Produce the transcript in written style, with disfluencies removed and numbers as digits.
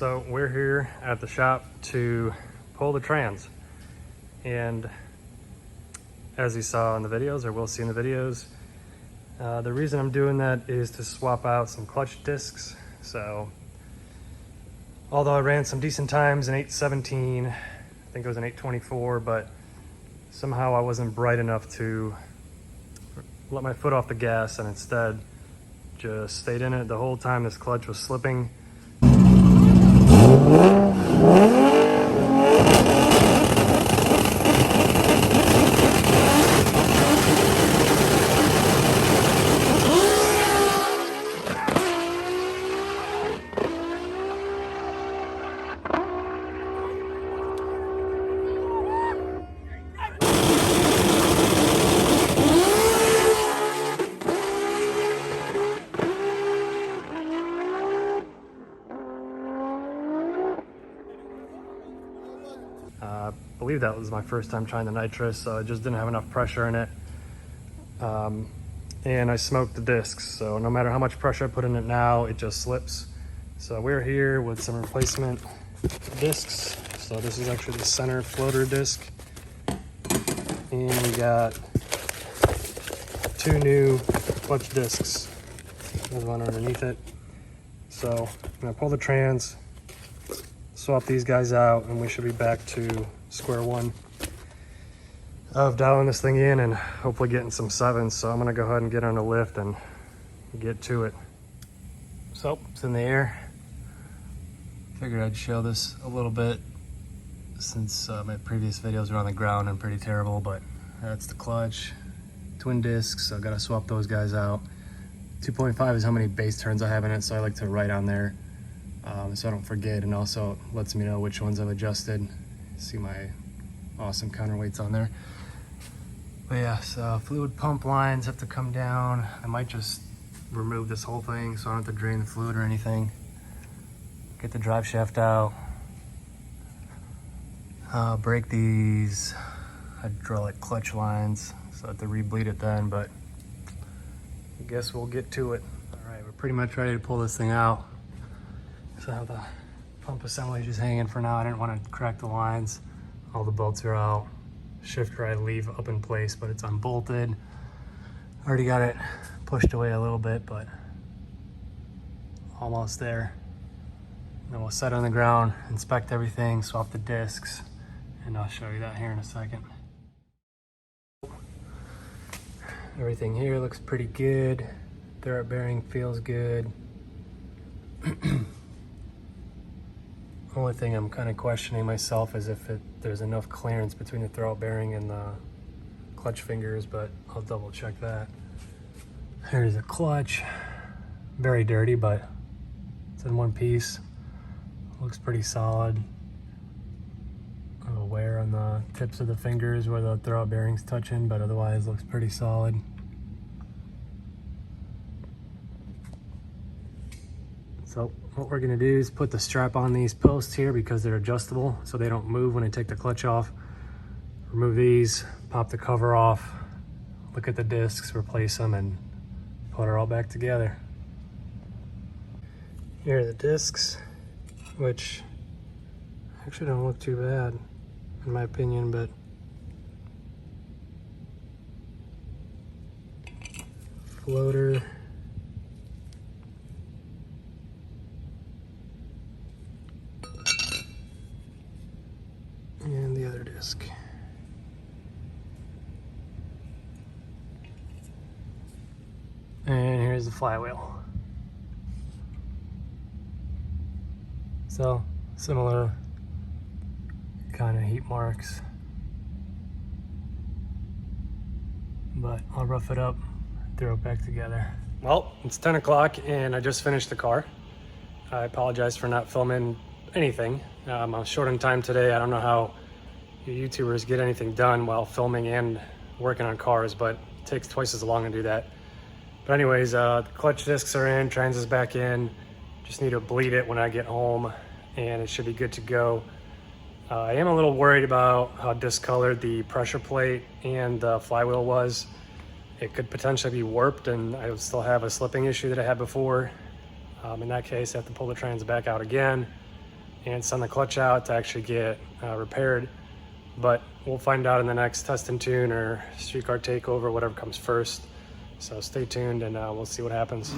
So we're here at the shop to pull the trans, and as you saw in the videos, or will see in the videos, the reason I'm doing that is to swap out some clutch discs. So although I ran some decent times in 8:17, I think it was an 8:24, but somehow I wasn't bright enough to let my foot off the gas, and instead just stayed in it the whole time this clutch was slipping. I believe that was my first time trying the nitrous, so I just didn't have enough pressure in it. And I smoked the discs, so no matter how much pressure I put in it now, it just slips. So we're here with some replacement discs. So this is actually the center floater disc. And we got 2 new clutch discs. There's one underneath it. So I'm gonna pull the trans, swap these guys out, and we should be back to square one of dialing this thing in and hopefully getting some 7s. So I'm gonna go ahead and get on the lift and get to it. So it's in the air. Figured I'd show this a little bit since my previous videos were on the ground and pretty terrible, but that's the clutch, twin discs, so I gotta swap those guys out. 2.5 is how many base turns I have in it, so I like to write on there so I don't forget, and also it lets me know which ones I've adjusted. See my awesome counterweights on there. But yeah, so fluid pump lines have to come down. I might just remove this whole thing so I don't have to drain the fluid or anything. Get the drive shaft out. Break these hydraulic clutch lines, so I have to re-bleed it then, but I guess we'll get to it. All right, we're pretty much ready to pull this thing out. So I have the pump assembly just hanging for now. I didn't want to crack the lines. All the bolts are out. Shifter I leave up in place, but it's unbolted. Already got it pushed away a little bit, but almost there. Then we'll set it on the ground, inspect everything, swap the discs, and I'll show you that here in a second. Everything here looks pretty good. Throwout bearing feels good. Only thing I'm kind of questioning myself is if there's enough clearance between the throwout bearing and the clutch fingers, but I'll double check that. Here's the clutch. Very dirty, but it's in one piece. Looks pretty solid. A little wear on the tips of the fingers where the throwout bearing's touching, but otherwise looks pretty solid. So what we're gonna do is put the strap on these posts here because they're adjustable so they don't move when I take the clutch off. Remove these, pop the cover off, look at the discs, replace them, and put it all back together. Here are the discs, which actually don't look too bad in my opinion, but floater, and the other disc. And here's the flywheel. So similar kind of heat marks, but I'll rough it up, throw it back together. Well, it's 10 o'clock and I just finished the car. I apologize for not filming anything. I'm short on time today. I don't know how you YouTubers get anything done while filming and working on cars, but it takes twice as long to do that. But anyways, the clutch discs are in, trans is back in. Just need to bleed it when I get home and it should be good to go. I am a little worried about how discolored the pressure plate and the flywheel was. It could potentially be warped and I would still have a slipping issue that I had before. In that case, I have to pull the trans back out again. and send the clutch out to actually get repaired. But we'll find out in the next test and tune or streetcar takeover, whatever comes first. So stay tuned and we'll see what happens.